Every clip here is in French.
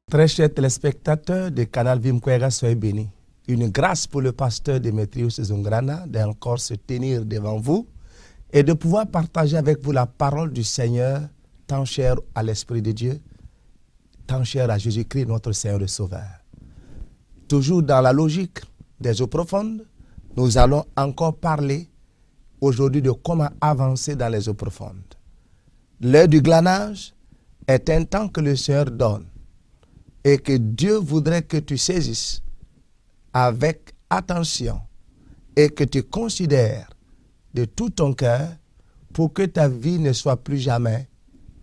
Très chers téléspectateurs de Canal Vimkwega, soyez bénis. Une grâce pour le pasteur Démétrius Zungrana d'encore se tenir devant vous et de pouvoir partager avec vous la parole du Seigneur, tant chère à l'Esprit de Dieu, tant chère à Jésus-Christ, notre Seigneur et Sauveur. Toujours dans la logique des eaux profondes, nous allons encore parler aujourd'hui de comment avancer dans les eaux profondes. L'heure du glanage est un temps que le Seigneur donne et que Dieu voudrait que tu saisisses avec attention et que tu considères de tout ton cœur pour que ta vie ne soit plus jamais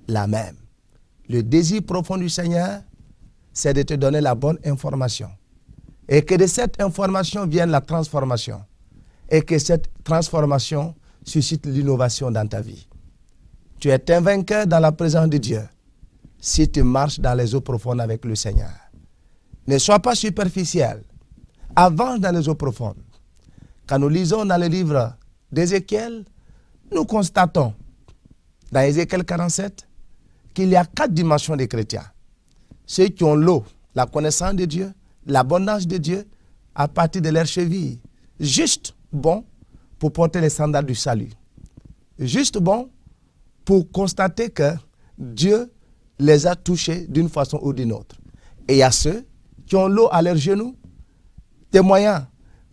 la même. Le désir profond du Seigneur, c'est de te donner la bonne information et que de cette information vienne la transformation et que cette transformation suscite l'innovation dans ta vie. Tu es un vainqueur dans la présence de Dieu si tu marches dans les eaux profondes avec le Seigneur. Ne sois pas superficiel. Avance dans les eaux profondes. Quand nous lisons dans le livre d'Ézéchiel, nous constatons dans Ézéchiel 47 qu'il y a 4 dimensions des chrétiens. Ceux qui ont l'eau, la connaissance de Dieu, l'abondance de Dieu à partir de leurs chevilles. Juste bon pour porter les sandales du salut. Juste bon pour constater que Dieu les a touchés d'une façon ou d'une autre. Et il y a ceux qui ont l'eau à leurs genoux, témoignant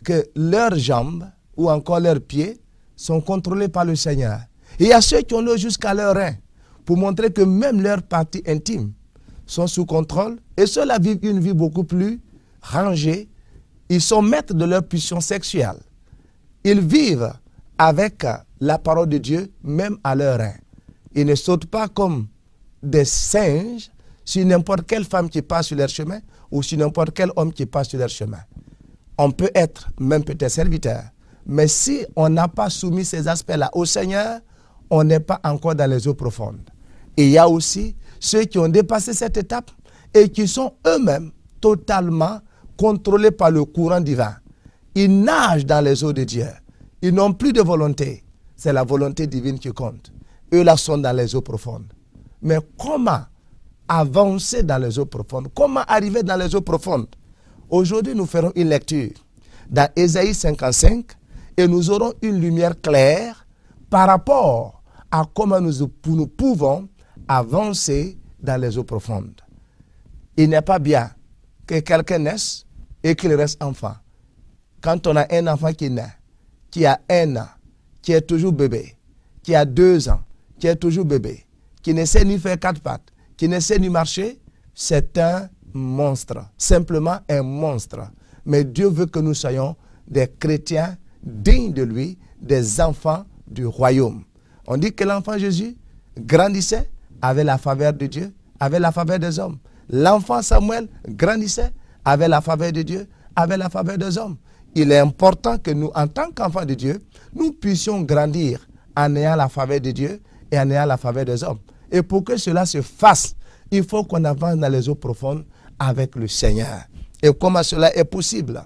que leurs jambes ou encore leurs pieds sont contrôlés par le Seigneur. Et il y a ceux qui ont l'eau jusqu'à leurs reins, pour montrer que même leurs parties intimes sont sous contrôle. Et ceux-là vivent une vie beaucoup plus rangée. Ils sont maîtres de leur puissance sexuelle. Ils vivent avec la parole de Dieu, même à leurs reins. Ils ne sautent pas comme des singes sur n'importe quelle femme qui passe sur leur chemin ou sur n'importe quel homme qui passe sur leur chemin. On peut être même peut-être serviteur, mais si on n'a pas soumis ces aspects-là au Seigneur, on n'est pas encore dans les eaux profondes. Et il y a aussi ceux qui ont dépassé cette étape et qui sont eux-mêmes totalement contrôlés par le courant divin. Ils nagent dans les eaux de Dieu. Ils n'ont plus de volonté. C'est la volonté divine qui compte. Eux-là sont dans les eaux profondes. Mais comment avancer dans les eaux profondes? Comment arriver dans les eaux profondes? Aujourd'hui, nous ferons une lecture dans Ésaïe 55 et nous aurons une lumière claire par rapport à comment nous pouvons avancer dans les eaux profondes. Il n'est pas bien que quelqu'un naisse et qu'il reste enfant. Quand on a un enfant qui naît, qui a 1 an, qui est toujours bébé, qui a 2 ans, qui est toujours bébé, qui ne sait ni faire 4 pattes, qui ne sait ni marcher, c'est un monstre, simplement un monstre. Mais Dieu veut que nous soyons des chrétiens dignes de lui, des enfants du royaume. On dit que l'enfant Jésus grandissait avec la faveur de Dieu, avec la faveur des hommes. L'enfant Samuel grandissait avec la faveur de Dieu, avec la faveur des hommes. Il est important que nous, en tant qu'enfants de Dieu, nous puissions grandir en ayant la faveur de Dieu et en ayant la faveur des hommes. Et pour que cela se fasse, il faut qu'on avance dans les eaux profondes avec le Seigneur. Et comment cela est possible?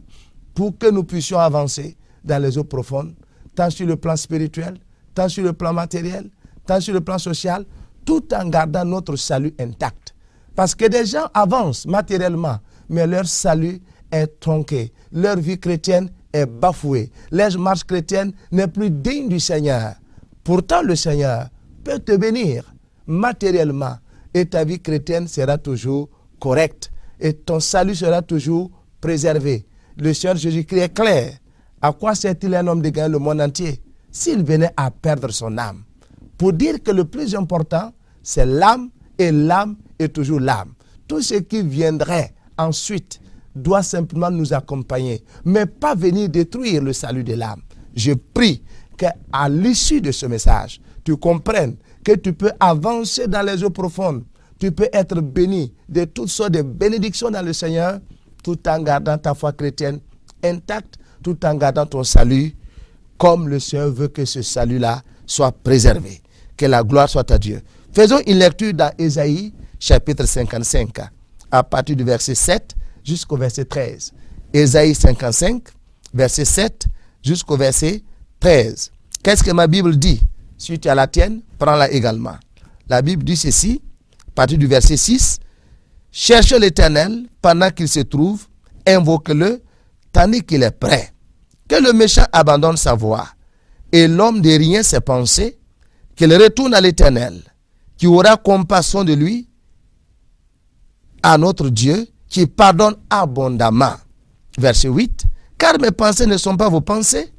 Pour que nous puissions avancer dans les eaux profondes, tant sur le plan spirituel, tant sur le plan matériel, tant sur le plan social, tout en gardant notre salut intact. Parce que des gens avancent matériellement, mais leur salut est tronqué. Leur vie chrétienne est bafouée. Leur marche chrétienne n'est plus digne du Seigneur. Pourtant, le Seigneur peut te bénir matériellement et ta vie chrétienne sera toujours correcte et ton salut sera toujours préservé. Le Seigneur Jésus-Christ est clair. À quoi sert-il un homme de gagner le monde entier s'il venait à perdre son âme? Pour dire que le plus important, c'est l'âme et l'âme est toujours l'âme. Tout ce qui viendrait ensuite doit simplement nous accompagner, mais pas venir détruire le salut de l'âme. Je prie qu'à l'issue de ce message, tu comprennes que tu peux avancer dans les eaux profondes. Tu peux être béni de toutes sortes de bénédictions dans le Seigneur, tout en gardant ta foi chrétienne intacte, tout en gardant ton salut, comme le Seigneur veut que ce salut-là soit préservé. Que la gloire soit à Dieu. Faisons une lecture dans Ésaïe, chapitre 55, à partir du verset 7 jusqu'au verset 13. Ésaïe 55, verset 7 jusqu'au verset 13. Qu'est-ce que ma Bible dit? Si tu as la tienne, prends-la également. La Bible dit ceci, à partir du verset 6. Cherchez l'Éternel pendant qu'il se trouve, invoquez-le tandis qu'il est prêt. Que le méchant abandonne sa voie et l'homme de rien ses pensées, qu'il retourne à l'Éternel, qui aura compassion de lui, à notre Dieu, qui pardonne abondamment. Verset 8. Car mes pensées ne sont pas vos pensées,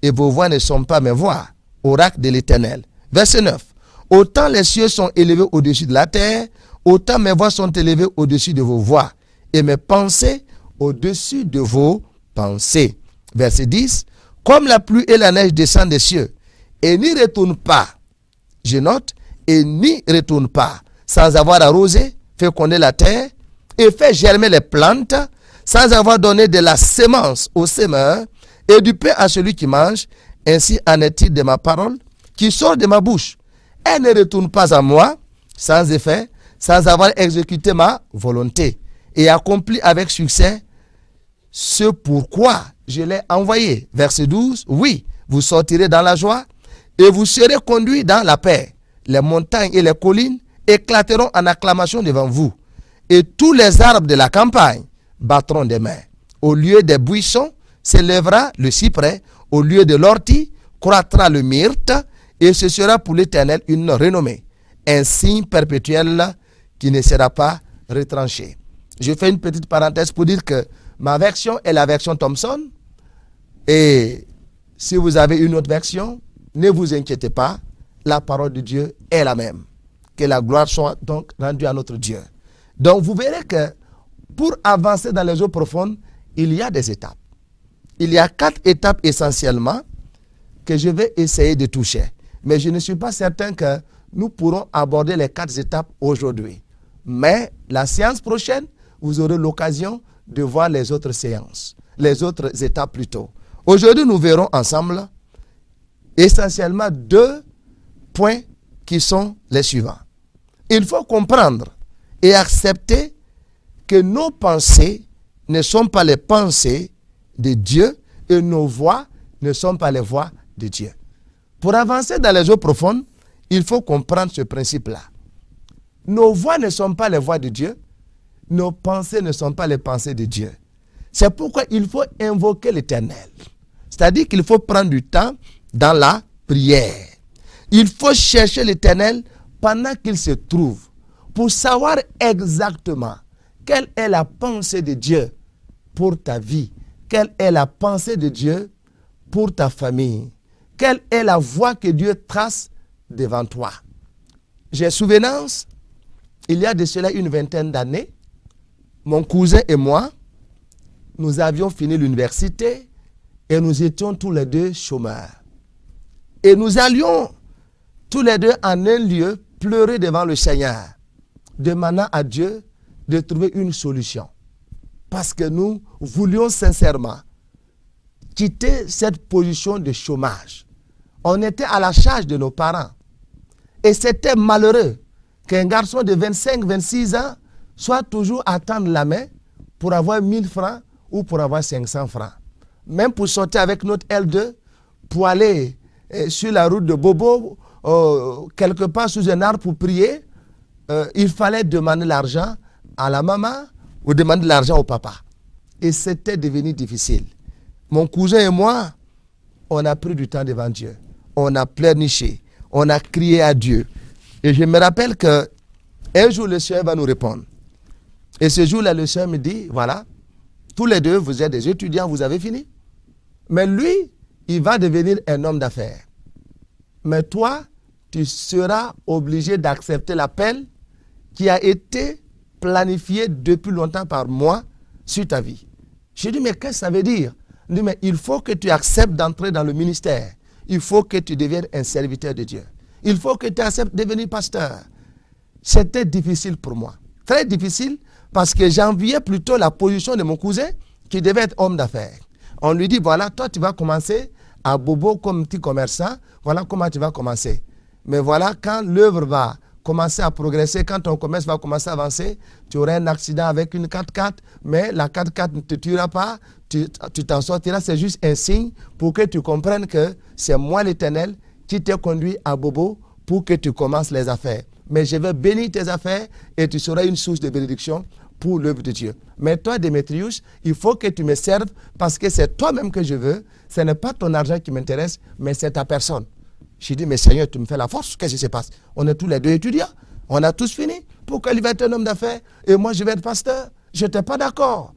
et vos voix ne sont pas mes voix. Oracle de l'Éternel. Verset 9. Autant les cieux sont élevés au-dessus de la terre, autant mes voix sont élevées au-dessus de vos voix, et mes pensées au-dessus de vos pensées. Verset 10. Comme la pluie et la neige descendent des cieux, et n'y retournent pas, je note, et n'y retournent pas, sans avoir arrosé, fécondé la terre, et fait germer les plantes, sans avoir donné de la semence au semeur, et du pain à celui qui mange, ainsi en est-il de ma parole, qui sort de ma bouche. Elle ne retourne pas à moi, sans effet, sans avoir exécuté ma volonté, et accompli avec succès ce pourquoi je l'ai envoyé. Verset 12. Oui, vous sortirez dans la joie, et vous serez conduits dans la paix. Les montagnes et les collines éclateront en acclamation devant vous, et tous les arbres de la campagne battront des mains. Au lieu des buissons s'élèvera le cyprès, au lieu de l'ortie croîtra le myrte, et ce sera pour l'Éternel une renommée, un signe perpétuel qui ne sera pas retranché. Je fais une petite parenthèse pour dire que ma version est la version Thompson, et si vous avez une autre version, ne vous inquiétez pas, la parole de Dieu est la même. Que la gloire soit donc rendue à notre Dieu. Donc vous verrez que pour avancer dans les eaux profondes, il y a des étapes. Il y a 4 étapes essentiellement que je vais essayer de toucher. Mais je ne suis pas certain que nous pourrons aborder les 4 étapes aujourd'hui. Mais la séance prochaine, vous aurez l'occasion de voir les autres séances, les autres étapes plutôt. Aujourd'hui, nous verrons ensemble essentiellement 2 points qui sont les suivants. Il faut comprendre et accepter que nos pensées ne sont pas les pensées de Dieu et nos voix ne sont pas les voix de Dieu. Pour avancer dans les eaux profondes, il faut comprendre ce principe-là. Nos voix ne sont pas les voix de Dieu, nos pensées ne sont pas les pensées de Dieu. C'est pourquoi il faut invoquer l'Éternel. C'est-à-dire qu'il faut prendre du temps dans la prière. Il faut chercher l'Éternel pendant qu'il se trouve pour savoir exactement quelle est la pensée de Dieu pour ta vie, quelle est la pensée de Dieu pour ta famille, quelle est la voie que Dieu trace devant toi. J'ai souvenance, il y a de cela une vingtaine d'années, mon cousin et moi, nous avions fini l'université et nous étions tous les deux chômeurs. Et nous allions tous les deux en un lieu pleurer devant le Seigneur, demandant à Dieu de trouver une solution. Parce que nous voulions sincèrement quitter cette position de chômage. On était à la charge de nos parents. Et c'était malheureux qu'un garçon de 25-26 ans soit toujours à tendre la main pour avoir 1000 francs ou pour avoir 500 francs. Même pour sortir avec notre L2, pour aller sur la route de Bobo, quelque part sous un arbre pour prier, il fallait demander l'argent à la maman ou demander l'argent au papa. Et c'était devenu difficile. Mon cousin et moi, on a pris du temps devant Dieu. On a pleurniché. On a crié à Dieu. Et je me rappelle qu'un jour, le Seigneur va nous répondre. Et ce jour-là, le Seigneur me dit, voilà, tous les deux, vous êtes des étudiants, vous avez fini. Mais lui, il va devenir un homme d'affaires. Mais toi, tu seras obligé d'accepter l'appel qui a été planifié depuis longtemps par moi sur ta vie. Je dis, mais qu'est-ce que ça veut dire? Il dit, mais il faut que tu acceptes d'entrer dans le ministère. Il faut que tu deviennes un serviteur de Dieu. Il faut que tu acceptes de devenir pasteur. C'était difficile pour moi. Très difficile parce que j'enviais plutôt la position de mon cousin qui devait être homme d'affaires. On lui dit, voilà, toi tu vas commencer à Bobo comme petit commerçant. Voilà comment tu vas commencer. Mais voilà, quand l'œuvre va commencer à progresser, quand ton commerce va commencer à avancer, tu auras un accident avec une 4x4, mais la 4x4 ne te tuera pas, tu t'en sortiras. C'est juste un signe pour que tu comprennes que c'est moi l'Éternel qui t'ai conduit à Bobo pour que tu commences les affaires. mais je vais bénir tes affaires et tu seras une source de bénédiction pour l'œuvre de Dieu. Mais toi, Démétrius, il faut que tu me serves parce que c'est toi-même que je veux. Ce n'est pas ton argent qui m'intéresse, mais c'est ta personne. J'ai dit, mais Seigneur, tu me fais la force, qu'est-ce qui se passe? On est tous les deux étudiants, on a tous fini. Pourquoi il va être un homme d'affaires et moi je vais être pasteur? Je n'étais pas d'accord.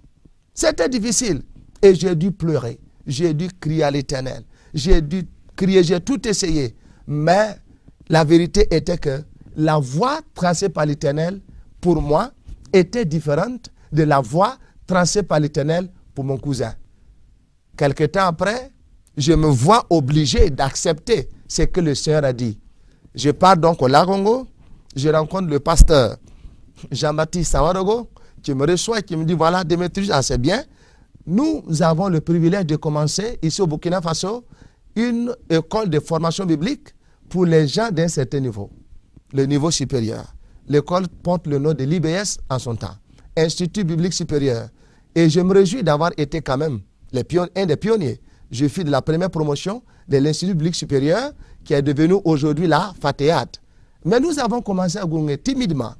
C'était difficile. Et j'ai dû pleurer, j'ai dû crier à l'Éternel, j'ai dû crier, j'ai tout essayé. Mais la vérité était que la voie tracée par l'Éternel, pour moi, était différente de la voie tracée par l'Éternel pour mon cousin. Quelque temps après, je me vois obligé d'accepter ce que le Seigneur a dit. Je pars donc au Lagongo, je rencontre le pasteur Jean-Baptiste Sawarogo, qui me reçoit et qui me dit, voilà, Démétrius, c'est bien. Nous avons le privilège de commencer ici au Burkina Faso une école de formation biblique pour les gens d'un certain niveau, le niveau supérieur. L'école porte le nom de l'IBS en son temps, Institut biblique supérieur. Et je me réjouis d'avoir été quand même un des pionniers. Je fus de la première promotion de l'Institut biblique supérieur qui est devenu aujourd'hui la FATEAD. Mais nous avons commencé à gounger timidement.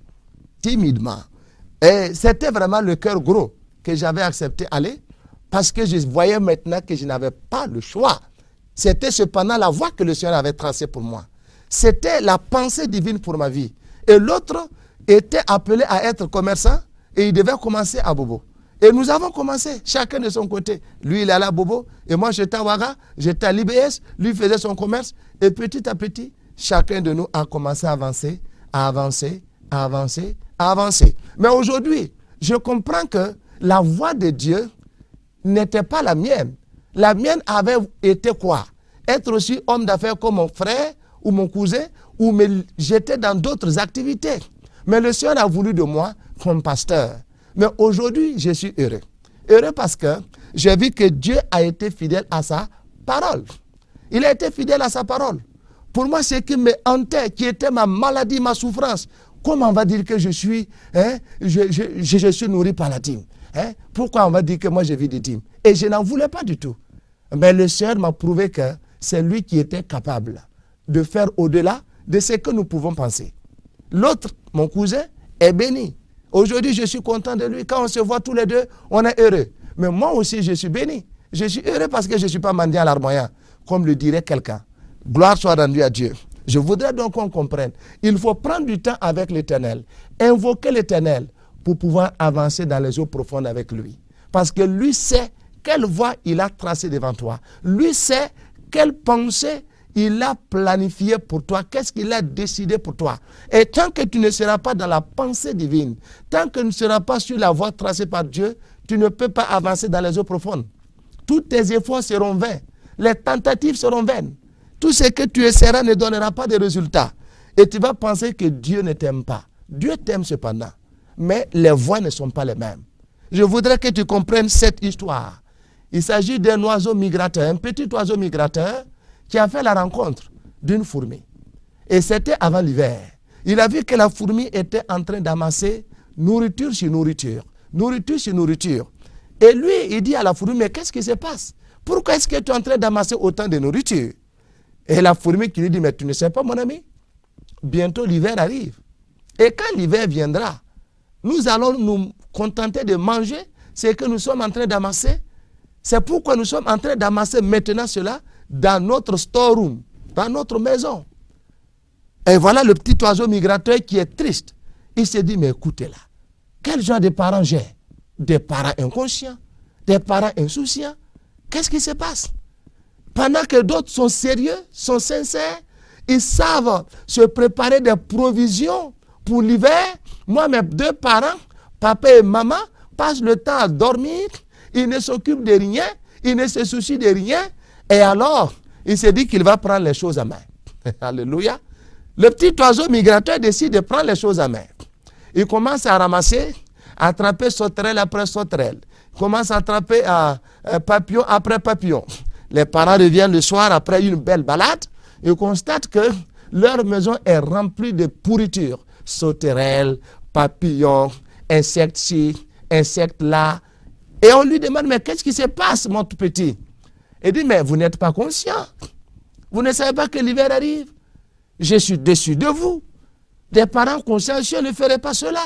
Et c'était vraiment le cœur gros que j'avais accepté aller parce que je voyais maintenant que je n'avais pas le choix. C'était cependant la voie que le Seigneur avait tracée pour moi. C'était la pensée divine pour ma vie. Et l'autre était appelé à être commerçant et il devait commencer à Bobo. Et nous avons commencé, chacun de son côté. Lui, il allait à Bobo et moi, j'étais à Ouaga, j'étais à l'IBS, lui faisait son commerce. Et petit à petit, chacun de nous a commencé à avancer. Mais aujourd'hui, je comprends que la voie de Dieu n'était pas la mienne. La mienne avait été quoi? Être aussi homme d'affaires comme mon frère ou mon cousin, ou j'étais dans d'autres activités. Mais le Seigneur a voulu de moi comme pasteur. Mais aujourd'hui, je suis heureux. Heureux parce que j'ai vu que Dieu a été fidèle à sa parole. Il a été fidèle à sa parole. Pour moi, ce qui me hantait, qui était ma maladie, ma souffrance, comment on va dire que je suis nourri par la dîme? Pourquoi on va dire que moi je vis des dîmes? Et je n'en voulais pas du tout. Mais le Seigneur m'a prouvé que c'est lui qui était capable de faire au-delà de ce que nous pouvons penser. L'autre, mon cousin, est béni. Aujourd'hui, je suis content de lui. Quand on se voit tous les deux, on est heureux. Mais moi aussi, je suis béni. Je suis heureux parce que je ne suis pas mendiant à l'armoyant, comme le dirait quelqu'un. Gloire soit rendue à Dieu. Je voudrais donc qu'on comprenne. Il faut prendre du temps avec l'Éternel, invoquer l'Éternel pour pouvoir avancer dans les eaux profondes avec lui. Parce que lui sait quelle voie il a tracée devant toi. Lui sait quelle pensée il a planifié pour toi, qu'est-ce qu'il a décidé pour toi. Et tant que tu ne seras pas dans la pensée divine, tant que tu ne seras pas sur la voie tracée par Dieu, tu ne peux pas avancer dans les eaux profondes. Tous tes efforts seront vains. Les tentatives seront vaines. Tout ce que tu essaieras ne donnera pas de résultats. Et tu vas penser que Dieu ne t'aime pas. Dieu t'aime cependant. Mais les voies ne sont pas les mêmes. Je voudrais que tu comprennes cette histoire. Il s'agit d'un oiseau migrateur, un petit oiseau migrateur qui a fait la rencontre d'une fourmi. Et c'était avant l'hiver. Il a vu que la fourmi était en train d'amasser nourriture sur nourriture. Nourriture sur nourriture. Et lui, il dit à la fourmi, mais qu'est-ce qui se passe? Pourquoi est-ce que tu es en train d'amasser autant de nourriture? Et la fourmi qui lui dit, mais tu ne sais pas, mon ami, bientôt l'hiver arrive. Et quand l'hiver viendra, nous allons nous contenter de manger ce que nous sommes en train d'amasser. C'est pourquoi nous sommes en train d'amasser maintenant cela dans notre storeroom, dans notre maison. Et voilà le petit oiseau migrateur qui est triste. Il se dit, mais écoutez là, quel genre de parents j'ai? Des parents inconscients, des parents insouciants. Qu'est-ce qui se passe? Pendant que d'autres sont sérieux, sont sincères, ils savent se préparer des provisions pour l'hiver. Moi, mes deux parents, papa et maman, passent le temps à dormir. Ils ne s'occupent de rien, ils ne se soucient de rien. Et alors, il se dit qu'il va prendre les choses en main. Alléluia. Le petit oiseau migrateur décide de prendre les choses en main. Il commence à ramasser, à attraper sauterelle après sauterelle. Il commence à attraper papillon après papillon. Les parents reviennent le soir après une belle balade. Ils constatent que leur maison est remplie de pourriture. Sauterelles, papillons, insectes ci, insectes là. Et on lui demande, mais qu'est-ce qui se passe, mon tout petit? Il dit, mais vous n'êtes pas conscient. Vous ne savez pas que l'hiver arrive. Je suis déçu de vous. Des parents consciencieux ne feraient pas cela.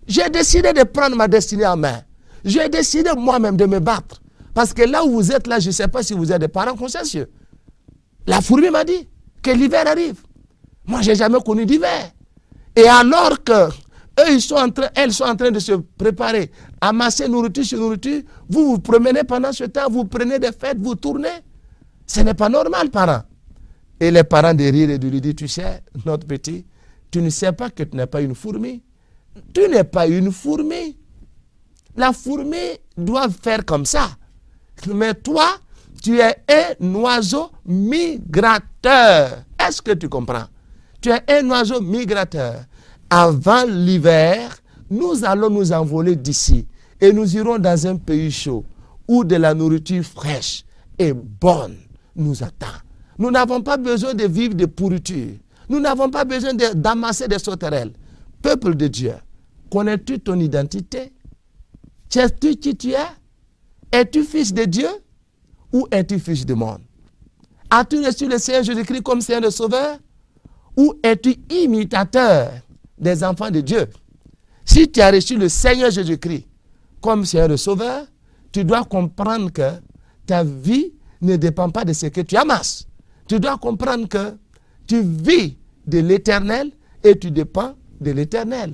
J'ai décidé de prendre ma destinée en main. J'ai décidé moi-même de me battre. Parce que là où vous êtes là, je ne sais pas si vous êtes des parents consciencieux. La fourmi m'a dit que l'hiver arrive. Moi, je n'ai jamais connu d'hiver. Et alors que elles sont en train de se préparer, amasser nourriture sur nourriture, vous vous promenez pendant ce temps, vous prenez des fêtes, vous tournez. Ce n'est pas normal, parents. Et les parents de rire et de lui dire, tu sais, notre petit, tu ne sais pas que tu n'es pas une fourmi. Tu n'es pas une fourmi. La fourmi doit faire comme ça. Mais toi, tu es un oiseau migrateur. Est-ce que tu comprends? Tu es un oiseau migrateur. Avant l'hiver, nous allons nous envoler d'ici et nous irons dans un pays chaud où de la nourriture fraîche et bonne nous attend. Nous n'avons pas besoin de vivre de pourriture. Nous n'avons pas besoin d'amasser des sauterelles. Peuple de Dieu, connais-tu ton identité? Sais-tu qui tu es? Es-tu fils de Dieu ou es-tu fils du monde? As-tu reçu le Seigneur Jésus-Christ comme Seigneur et Sauveur? Ou es-tu imitateur des enfants de Dieu? Si tu as reçu le Seigneur Jésus-Christ comme Seigneur et Sauveur, tu dois comprendre que ta vie ne dépend pas de ce que tu amasses. Tu dois comprendre que tu vis de l'éternel et tu dépends de l'éternel.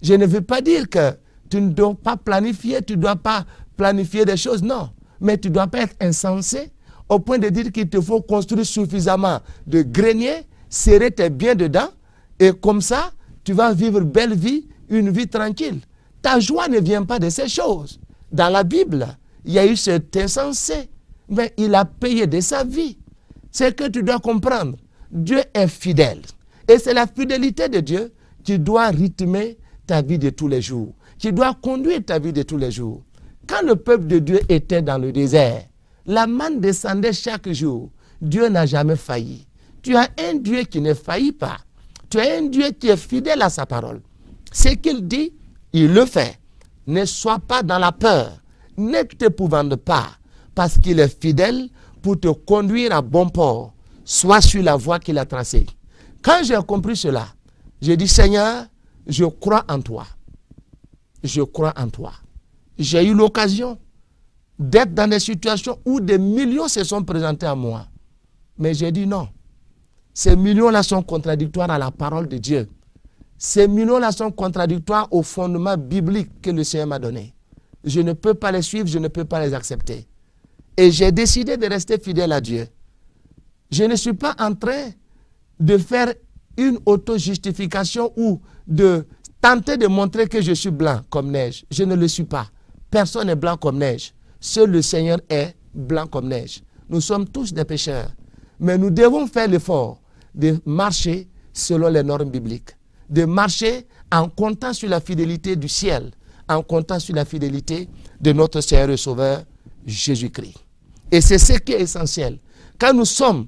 Je ne veux pas dire que tu ne dois pas planifier, tu ne dois pas planifier des choses, non. Mais tu ne dois pas être insensé au point de dire qu'il te faut construire suffisamment de greniers, serrer tes biens dedans, et comme ça, tu vas vivre belle vie, une vie tranquille. Ta joie ne vient pas de ces choses. Dans la Bible, il y a eu cet insensé, mais il a payé de sa vie. C'est que tu dois comprendre, Dieu est fidèle. Et c'est la fidélité de Dieu qui doit rythmer ta vie de tous les jours, qui doit conduire ta vie de tous les jours. Quand le peuple de Dieu était dans le désert, la manne descendait chaque jour. Dieu n'a jamais failli. Tu as un Dieu qui ne faillit pas. Tu as un Dieu qui est fidèle à sa parole. Ce qu'il dit, il le fait. Ne sois pas dans la peur. Ne t'épouvante pas, parce qu'il est fidèle pour te conduire à bon port. Sois sur la voie qu'il a tracée. Quand j'ai compris cela, j'ai dit, Seigneur, je crois en toi. Je crois en toi. J'ai eu l'occasion d'être dans des situations où des millions se sont présentés à moi. Mais j'ai dit non. Ces millions-là sont contradictoires à la parole de Dieu. Ces millions-là sont contradictoires au fondement biblique que le Seigneur m'a donné. Je ne peux pas les suivre, je ne peux pas les accepter. Et j'ai décidé de rester fidèle à Dieu. Je ne suis pas en train de faire une auto-justification ou de tenter de montrer que je suis blanc comme neige. Je ne le suis pas. Personne n'est blanc comme neige. Seul le Seigneur est blanc comme neige. Nous sommes tous des pécheurs. Mais nous devons faire l'effort de marcher selon les normes bibliques. De marcher en comptant sur la fidélité du ciel, en comptant sur la fidélité de notre Seigneur et Sauveur, Jésus-Christ. Et c'est ce qui est essentiel. Quand nous sommes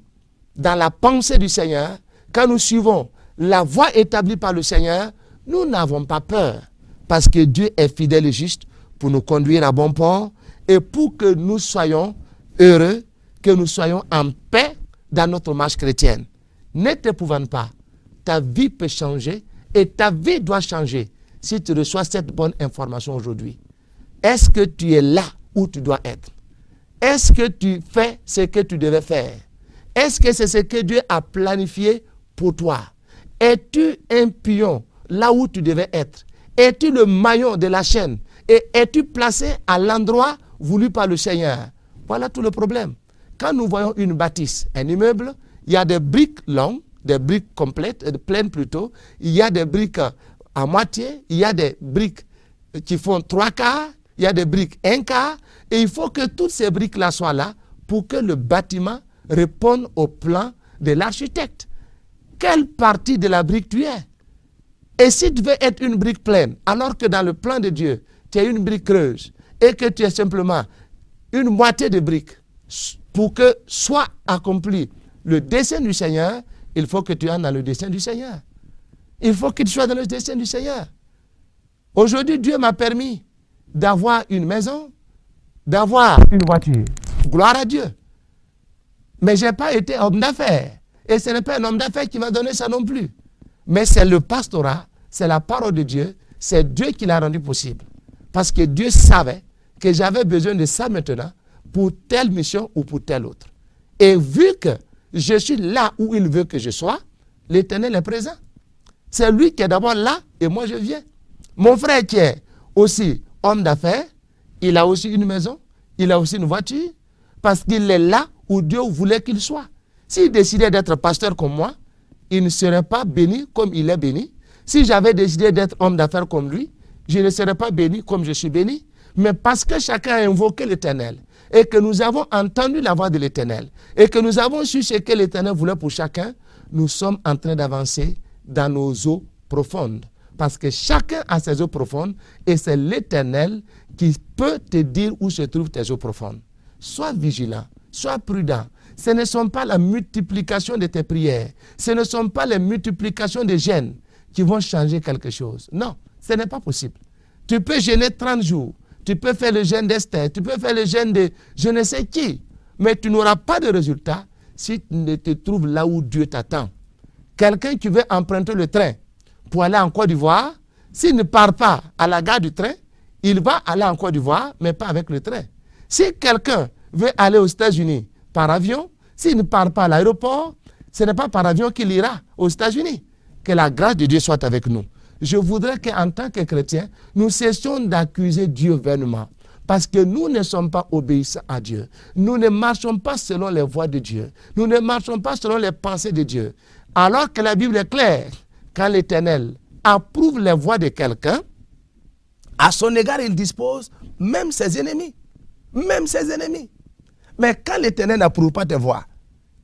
dans la pensée du Seigneur, quand nous suivons la voie établie par le Seigneur, nous n'avons pas peur. Parce que Dieu est fidèle et juste pour nous conduire à bon port et pour que nous soyons heureux, que nous soyons en paix dans notre marche chrétienne. Ne t'épouvante pas. Ta vie peut changer et ta vie doit changer si tu reçois cette bonne information aujourd'hui. Est-ce que tu es là où tu dois être? Est-ce que tu fais ce que tu devais faire? Est-ce que c'est ce que Dieu a planifié pour toi? Es-tu un pion là où tu devais être? Es-tu le maillon de la chaîne? Et es-tu placé à l'endroit voulu par le Seigneur? Voilà tout le problème. Quand nous voyons une bâtisse, un immeuble, il y a des briques longues, des briques complètes, pleines plutôt. Il y a des briques à moitié, il y a des briques qui font 3 quarts, il y a des briques 1 quart. Et il faut que toutes ces briques-là soient là pour que le bâtiment réponde au plan de l'architecte. Quelle partie de la brique tu es? Et si tu veux être une brique pleine, alors que dans le plan de Dieu, tu es une brique creuse et que tu es simplement une moitié de brique, pour que soit accompli le dessein du Seigneur, il faut que tu entres dans le dessein du Seigneur. Il faut que tu sois dans le dessein du Seigneur. Aujourd'hui, Dieu m'a permis d'avoir une maison, d'avoir une voiture. Gloire à Dieu. Mais je n'ai pas été homme d'affaires. Et ce n'est pas un homme d'affaires qui m'a donné ça non plus. Mais c'est le pastorat, c'est la parole de Dieu, c'est Dieu qui l'a rendu possible. Parce que Dieu savait que j'avais besoin de ça maintenant pour telle mission ou pour telle autre. Et vu que je suis là où il veut que je sois, l'Éternel est présent. C'est lui qui est d'abord là et moi je viens. Mon frère qui est aussi homme d'affaires, il a aussi une maison, il a aussi une voiture, parce qu'il est là où Dieu voulait qu'il soit. S'il décidait d'être pasteur comme moi, il ne serait pas béni comme il est béni. Si j'avais décidé d'être homme d'affaires comme lui, je ne serais pas béni comme je suis béni. Mais parce que chacun a invoqué l'Éternel et que nous avons entendu la voix de l'Éternel et que nous avons su ce que l'Éternel voulait pour chacun, nous sommes en train d'avancer dans nos eaux profondes. Parce que chacun a ses eaux profondes et c'est l'Éternel qui peut te dire où se trouvent tes eaux profondes. Sois vigilant, sois prudent. Ce ne sont pas la multiplication de tes prières, ce ne sont pas les multiplications de jeûnes qui vont changer quelque chose. Non, ce n'est pas possible. Tu peux jeûner 30 jours, tu peux faire le jeûne d'Esther, tu peux faire le jeûne de je ne sais qui, mais tu n'auras pas de résultat si tu ne te trouves là où Dieu t'attend. Quelqu'un qui veut emprunter le train pour aller en Côte d'Ivoire, s'il ne part pas à la gare du train, il va aller en Côte d'Ivoire, mais pas avec le train. Si quelqu'un veut aller aux États-Unis par avion, s'il ne part pas à l'aéroport, ce n'est pas par avion qu'il ira aux États-Unis. Que la grâce de Dieu soit avec nous. Je voudrais qu'en tant que chrétiens, nous cessions d'accuser Dieu vainement. Parce que nous ne sommes pas obéissants à Dieu. Nous ne marchons pas selon les voies de Dieu. Nous ne marchons pas selon les pensées de Dieu. Alors que la Bible est claire, quand l'Éternel approuve les voies de quelqu'un, à son égard, il dispose même ses ennemis. Même ses ennemis. Mais quand l'Éternel n'approuve pas tes voies,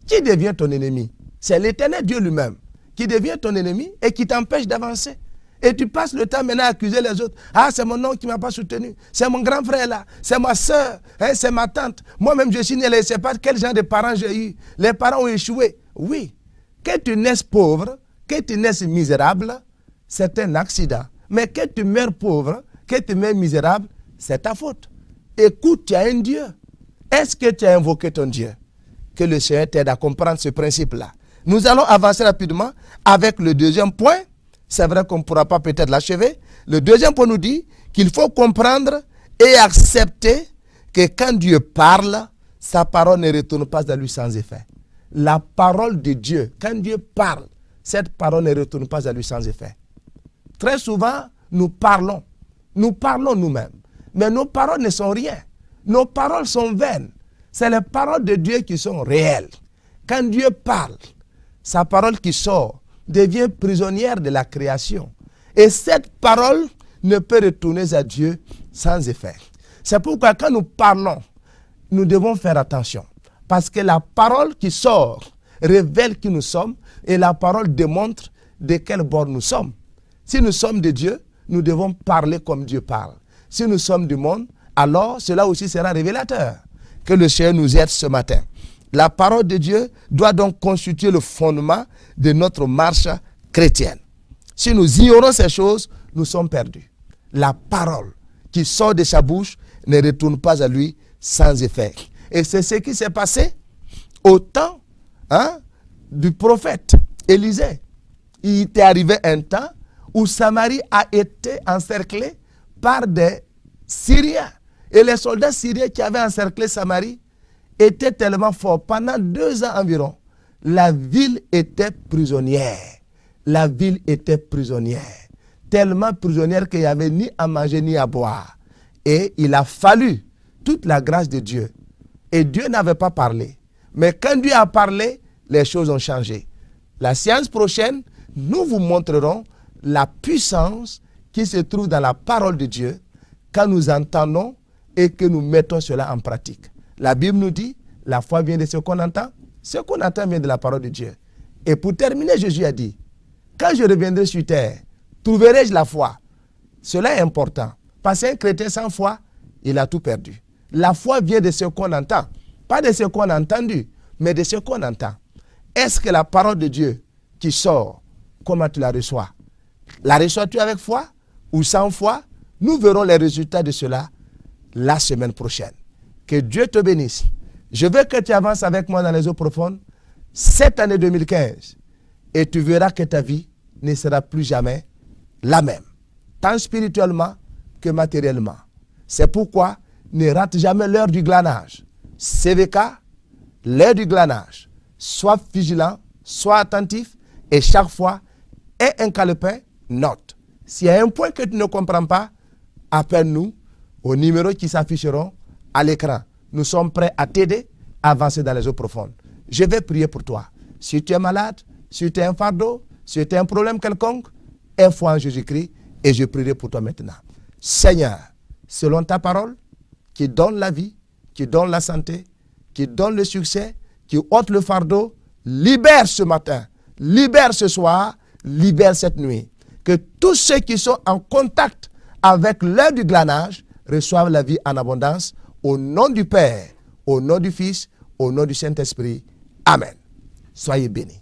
qui devient ton ennemi? C'est l'Éternel Dieu lui-même qui devient ton ennemi et qui t'empêche d'avancer. Et tu passes le temps maintenant à accuser les autres. Ah, c'est mon oncle qui ne m'a pas soutenu. C'est mon grand frère là. C'est ma soeur. Hein, c'est ma tante. Moi-même, je suis né. Je ne sais pas quel genre de parents j'ai eu. Les parents ont échoué. Oui. Que tu naisses pauvre, que tu naisses misérable, c'est un accident. Mais que tu meurs pauvre, que tu meurs misérable, c'est ta faute. Écoute, tu as un Dieu. Est-ce que tu as invoqué ton Dieu? Que le Seigneur t'aide à comprendre ce principe-là. Nous allons avancer rapidement avec le deuxième point. C'est vrai qu'on ne pourra pas peut-être l'achever. Le deuxième point nous dit qu'il faut comprendre et accepter que quand Dieu parle, sa parole ne retourne pas à lui sans effet. La parole de Dieu, quand Dieu parle, cette parole ne retourne pas à lui sans effet. Très souvent, nous parlons nous-mêmes, mais nos paroles ne sont rien. Nos paroles sont vaines. C'est les paroles de Dieu qui sont réelles. Quand Dieu parle, sa parole qui sort devient prisonnière de la création. Et cette parole ne peut retourner à Dieu sans effet. C'est pourquoi quand nous parlons, nous devons faire attention. Parce que la parole qui sort révèle qui nous sommes et la parole démontre de quel bord nous sommes. Si nous sommes de Dieu, nous devons parler comme Dieu parle. Si nous sommes du monde, alors cela aussi sera révélateur. Que le Seigneur nous aide ce matin. La parole de Dieu doit donc constituer le fondement de notre marche chrétienne. Si nous ignorons ces choses, nous sommes perdus. La parole qui sort de sa bouche ne retourne pas à lui sans effet. Et c'est ce qui s'est passé au temps du prophète Élisée. Il était arrivé un temps où Samarie a été encerclée par des Syriens. Et les soldats syriens qui avaient encerclé Samarie étaient tellement forts. Pendant 2 ans environ, la ville était prisonnière. La ville était prisonnière. Tellement prisonnière qu'il n'y avait ni à manger ni à boire. Et il a fallu toute la grâce de Dieu. Et Dieu n'avait pas parlé. Mais quand Dieu a parlé, les choses ont changé. La séance prochaine, nous vous montrerons la puissance qui se trouve dans la parole de Dieu quand nous entendons et que nous mettons cela en pratique. La Bible nous dit, la foi vient de ce qu'on entend. Ce qu'on entend vient de la parole de Dieu. Et pour terminer, Jésus a dit, quand je reviendrai sur terre, trouverai-je la foi? Cela est important. Parce qu'un chrétien sans foi, il a tout perdu. La foi vient de ce qu'on entend. Pas de ce qu'on a entendu, mais de ce qu'on entend. Est-ce que la parole de Dieu qui sort, comment tu la reçois? La reçois-tu avec foi ou sans foi? Nous verrons les résultats de cela la semaine prochaine. Que Dieu te bénisse. Je veux que tu avances avec moi dans les eaux profondes cette année 2015 et tu verras que ta vie ne sera plus jamais la même, tant spirituellement que matériellement. C'est pourquoi ne rate jamais l'heure du glanage. CVK, l'heure du glanage. Sois vigilant, sois attentif et chaque fois, aie un calepin, note. S'il y a un point que tu ne comprends pas, appelle-nous aux numéros qui s'afficheront à l'écran. Nous sommes prêts à t'aider à avancer dans les eaux profondes. Je vais prier pour toi. Si tu es malade, si tu as un fardeau, si tu as un problème quelconque, aie foi en Jésus-Christ et je prierai pour toi maintenant. Seigneur, selon ta parole, qui donne la vie, qui donne la santé, qui donne le succès, qui ôte le fardeau, libère ce matin, libère ce soir, libère cette nuit. Que tous ceux qui sont en contact avec l'heure du glanage reçoivent la vie en abondance au nom du Père, au nom du Fils, au nom du Saint-Esprit. Amen. Soyez bénis.